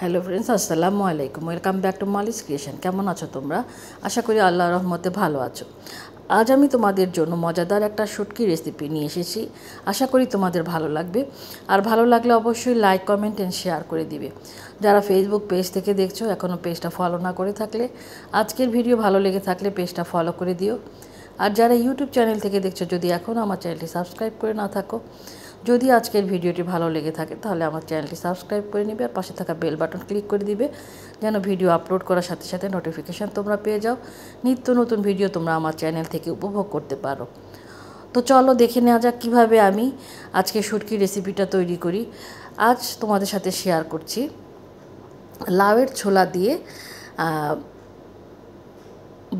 Hello friends, আসসালামু আলাইকুম। Welcome back to Malis creation. কেমন আছো তোমরা? আশা করি আল্লাহর রহমতে ভালো আছো। আজ আমি তোমাদের জন্য মজাদার একটা শুটকি রেসিপি নিয়ে এসেছি। আশা করি তোমাদের ভালো লাগবে। আর ভালো লাগলে অবশ্যই লাইক, কমেন্ট অ্যান্ড শেয়ার করে দিবে। যারা ফেসবুক পেজ থেকে দেখছো, এখনও পেজটা ফলো না করে থাকলে, আজকের ভিডিও ভালো লেগে থাকলে পেজটা ফলো করে দিও। আর যারা ইউটিউব চ্যানেল থেকে দেখছো, যদি এখনও আমার চ্যানেলটি সাবস্ক্রাইব করে না থাকো, যদি আজকের ভিডিওটি ভালো লেগে থাকে তাহলে আমার চ্যানেলটি সাবস্ক্রাইব করে নিবে আর পাশে থাকা বেল বাটন ক্লিক করে দিবে, যেন ভিডিও আপলোড করার সাথে সাথে নোটিফিকেশান তোমরা পেয়ে যাও। নিত্য নতুন ভিডিও তোমরা আমার চ্যানেল থেকে উপভোগ করতে পারো। তো চলো দেখে নেওয়া যাক কীভাবে আমি আজকে শুটকি রেসিপিটা তৈরি করি। আজ তোমাদের সাথে শেয়ার করছি লাউয়ের ছোলা দিয়ে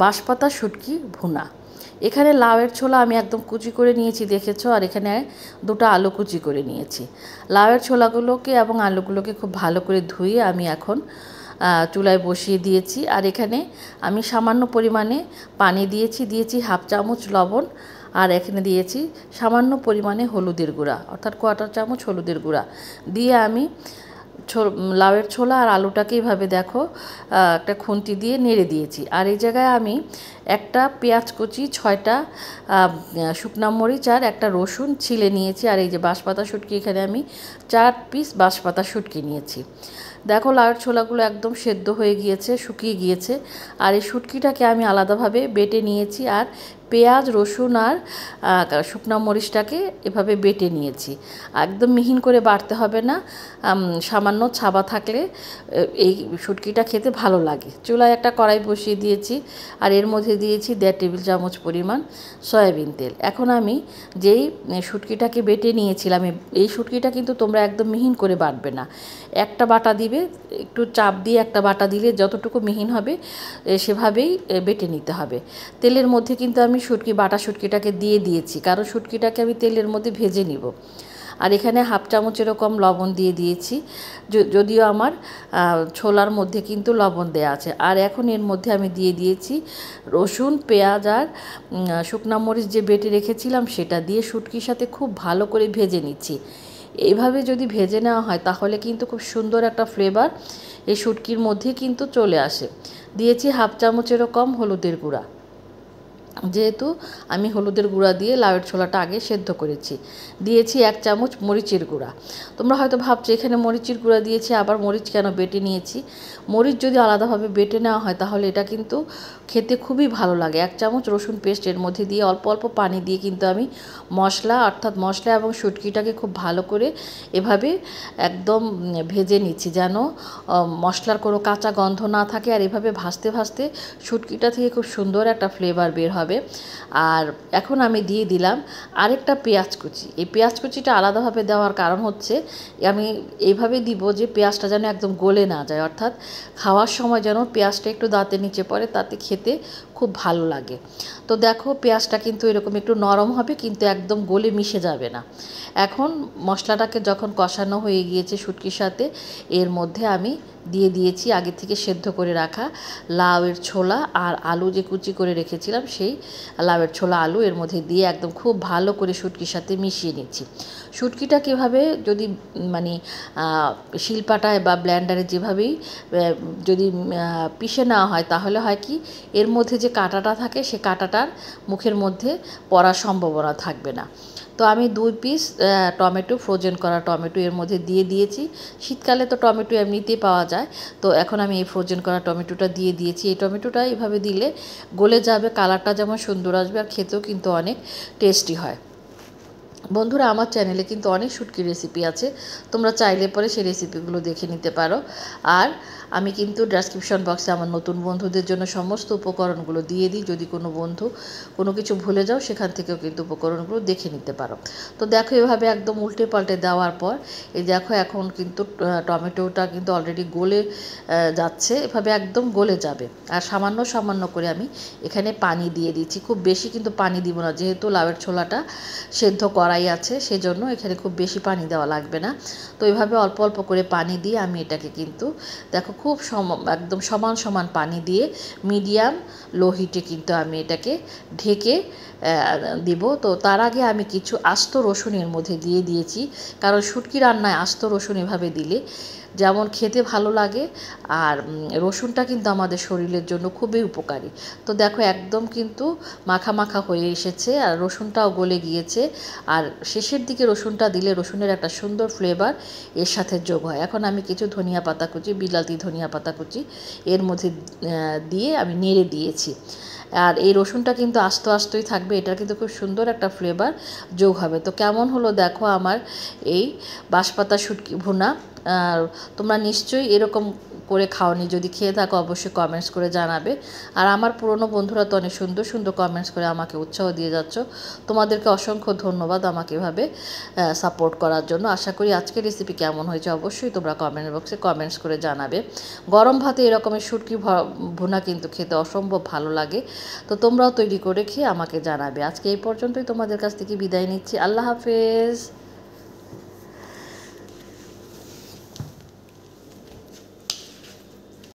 বাঁশপাতা শুটকি ভুনা। এখানে লাউয়ের ছোলা আমি একদম কুচি করে নিয়েছি, দেখেছো। আর এখানে দুটো আলু কুচি করে নিয়েছি। লাউয়ের ছোলাগুলোকে এবং আলুগুলোকে খুব ভালো করে ধুয়ে আমি এখন চুলায় বসিয়ে দিয়েছি। আর এখানে আমি সামান্য পরিমাণে পানি দিয়েছি হাফ চামচ লবণ, আর এখানে দিয়েছি সামান্য পরিমাণে হলুদের গুঁড়া, অর্থাৎ কোয়ার্টার চামচ হলুদের গুঁড়া দিয়ে আমি লাউয়ের ছোলা আর আলুটাকে এইভাবে দেখো একটা খুন্তি দিয়ে নেড়ে দিয়েছি। আর এই জায়গায় আমি একটা পেঁয়াজ কুচি, 6টা শুকনা মরিচ আর একটা রসুন ছিলে নিয়েছি। আর এই যে বাঁশপাতা শুটকি, এখানে আমি 4 পিস বাঁশপাতা শুটকি নিয়েছি। দেখো লাউয়ের ছোলাগুলো একদম সেদ্ধ হয়ে গিয়েছে, শুকিয়ে গিয়েছে। আর এই শুটকিটাকে আমি আলাদাভাবে বেটে নিয়েছি। আর পেঁয়াজ, রসুন আর শুকনা মরিচটাকে এভাবে বেটে নিয়েছি। একদম মিহিন করে বাটতে হবে না, সামান্য ছাবা থাকলে এই শুটকিটা খেতে ভালো লাগে। চুলায় একটা কড়াই বসিয়ে দিয়েছি, আর এর মধ্যে দিয়েছি 1.5 টেবিল চামচ পরিমাণ সয়াবিন তেল। এখন আমি যেই শুটকিটাকে বেটে নিয়েছিলাম, এই শুটকিটা কিন্তু তোমরা একদম মিহিন করে বাটবে না, একটা বাটা দিবে, একটু চাপ দিয়ে একটা বাটা দিলে যতটুকু মিহিন হবে সেভাবেই বেটে নিতে হবে। তেলের মধ্যে কিন্তু আমি বাটা শুটকিটাকে দিয়ে দিয়েছি, কারণ শুটকিটাকে আমি তেলের মধ্যে ভেজে নিব। আর এখানে হাফ চামচ এরকম লবণ দিয়ে দিয়েছি, যদিও আমার ছোলার মধ্যে কিন্তু লবণ দেওয়া আছে। আর এখন এর মধ্যে আমি দিয়ে দিয়েছি রসুন, পেঁয়াজ আর শুকনা মরিচ যে বেটে রেখেছিলাম সেটা দিয়ে শুটকির সাথে খুব ভালো করে ভেজে নিচ্ছি। এইভাবে যদি ভেজে নেওয়া হয় তাহলে কিন্তু খুব সুন্দর একটা ফ্লেভার এই শুটকির মধ্যে কিন্তু চলে আসে। দিয়েছি হাফ চামচ এরকম হলুদের গুঁড়া, যেহেতু আমি হলুদের গুঁড়া দিয়ে লাউয়ের ছোলাটা আগে সেদ্ধ করেছি। দিয়েছি 1 চামচ মরিচের গুঁড়া। তোমরা হয়তো ভাবছো এখানে মরিচের গুঁড়া দিয়েছি, আবার মরিচ কেন বেটে নিয়েছি। মরিচ যদি আলাদাভাবে বেটে নেওয়া হয় তাহলে এটা কিন্তু খেতে খুবই ভালো লাগে। 1 চামচ রসুন পেস্ট এর মধ্যে দিয়ে অল্প অল্প পানি দিয়ে কিন্তু আমি মশলা এবং শুটকিটাকে খুব ভালো করে এভাবে একদম ভেজে নিচ্ছি, যেন মশলার কোনো কাঁচা গন্ধ না থাকে। আর এভাবে ভাজতে ভাজতে শুটকিটা থেকে খুব সুন্দর একটা ফ্লেভার বের হবে। আর এখন আমি দিয়ে দিলাম আরেকটা পেঁয়াজ কুচি। এই পেঁয়াজ কুচিটা আলাদাভাবে দেওয়ার কারণ হচ্ছে আমি এইভাবে দিব যে পেঁয়াজটা যেন একদম গলে না যায়, অর্থাৎ খাওয়ার সময় যেন পেঁয়াজটা একটু দাঁতের নিচে পড়ে, তাতে খেতে খুব ভালো লাগে। তো দেখো পেঁয়াজটা কিন্তু এরকম একটু নরম হবে, কিন্তু একদম গলে মিশে যাবে না। এখন মশলাটাকে যখন কষানো হয়ে গিয়েছে শুটকির সাথে, এর মধ্যে আমি দিয়ে দিয়েছি আগে থেকে সেদ্ধ করে রাখা লাউয়ের ছোলা আর আলু যে কুচি করে রেখেছিলাম, সেই লাউয়ের ছোলা আলু এর মধ্যে দিয়ে একদম খুব ভালো করে শুটকির সাথে মিশিয়ে নিচ্ছি। শুটকিটা কীভাবে যদি শিলপাটায় বা ব্লেন্ডারে যেভাবেই যদি পিষে নেওয়া হয় তাহলে হয় কি, এর মধ্যে যে কাঁটাটা থাকে সে কাঁটাটার মুখের মধ্যে পড়ার সম্ভাবনা থাকবে না। তো আমি 2 পিস টমেটো, ফ্রোজেন করা টমেটো এর মধ্যে দিয়ে দিয়েছি। শীতকালে তো টমেটো এমনিতেই পাওয়া যায়, তো এখন আমি এই ফ্রোজেন করা টমেটোটা দিয়ে দিয়েছি। এই টমেটোটা এইভাবে দিলে গলে যাবে, কালারটা যেমন সুন্দর আসবে আর খেতেও কিন্তু অনেক টেস্টি হয়। বন্ধুরা, আমার চ্যানেলে কিন্তু অনেক শুটকির রেসিপি আছে, তোমরা চাইলে পরে সেই রেসিপিগুলো দেখে নিতে পারো। আর আমি কিন্তু ডেসক্রিপশন বক্সে আমার নতুন বন্ধুদের জন্য সমস্ত উপকরণগুলো দিয়ে দিই, যদি কোনো বন্ধু কোনো কিছু ভুলে যাও সেখান থেকেও কিন্তু উপকরণগুলো দেখে নিতে পারো। তো দেখো এভাবে একদম উল্টে পাল্টে দেওয়ার পর এই দেখো এখন কিন্তু টমেটোটা কিন্তু অলরেডি গলে যাচ্ছে, এভাবে একদম গলে যাবে। আর সামান্য সামান্য করে আমি এখানে পানি দিয়ে দিচ্ছি, খুব বেশি কিন্তু পানি দিব না, যেহেতু লাউয়ের ছোলাটা সেদ্ধ করাই আছে সেজন্য এখানে খুব বেশি পানি দেওয়া লাগবে না। তো এইভাবে অল্প অল্প করে পানি দিয়ে আমি এটাকে কিন্তু দেখো খুব একদম সমান সমান পানি দিয়ে মিডিয়াম লো হিটে কিন্তু আমি এটাকে ঢেকে দিব। তো তার আগে আমি কিছু আস্ত রসুন এর মধ্যে দিয়ে দিয়েছি, কারণ শুটকি রান্নায় আস্ত রসুন এভাবে দিলে যেমন খেতে ভালো লাগে, আর রসুনটা কিন্তু আমাদের শরীরের জন্য খুবই উপকারী। তো দেখো একদম কিন্তু মাখা মাখা হয়ে এসেছে, আর রসুনটাও গলে গিয়েছে। আর শেষের দিকে রসুনটা দিলে রসুনের একটা সুন্দর ফ্লেভার এর সাথে যোগ হয়। এখন আমি কিছু ধনিয়া পাতা কুচি, বিলাতি ধনিয়া পাতা কুচি এর মধ্যে দিয়ে আমি নেড়ে দিয়েছি। আর এই রসুনটা কিন্তু আস্ত আস্তই থাকবে, এটা কিন্তু খুব সুন্দর একটা ফ্লেভার যোগ হবে। তো কেমন হলো দেখো আমার এই বাঁশপাতা শুটকি ভুনা। তোমরা নিশ্চয়ই এরকম করে খাওনি, যদি খেয়ে থাকো অবশ্যই কমেন্টস করে জানাবে। আর আমার পুরনো বন্ধুরা তো অনেক সুন্দর সুন্দর কমেন্টস করে আমাকে উৎসাহ দিয়ে যাচ্ছ, তোমাদেরকে অসংখ্য ধন্যবাদ আমাকে এভাবে সাপোর্ট করার জন্য। আশা করি আজকের রেসিপি কেমন হয়েছে অবশ্যই তোমরা কমেন্ট বক্সে কমেন্টস করে জানাবে। গরম ভাতে এরকমের শুটকি ভুনা কিন্তু খেতে অসম্ভব ভালো লাগে। তো তোমরাও তৈরি করে খেয়ে আমাকে জানাবে। আজকে এই পর্যন্তই, তোমাদের কাছ থেকে বিদায় নিচ্ছি। আল্লাহ হাফেজ।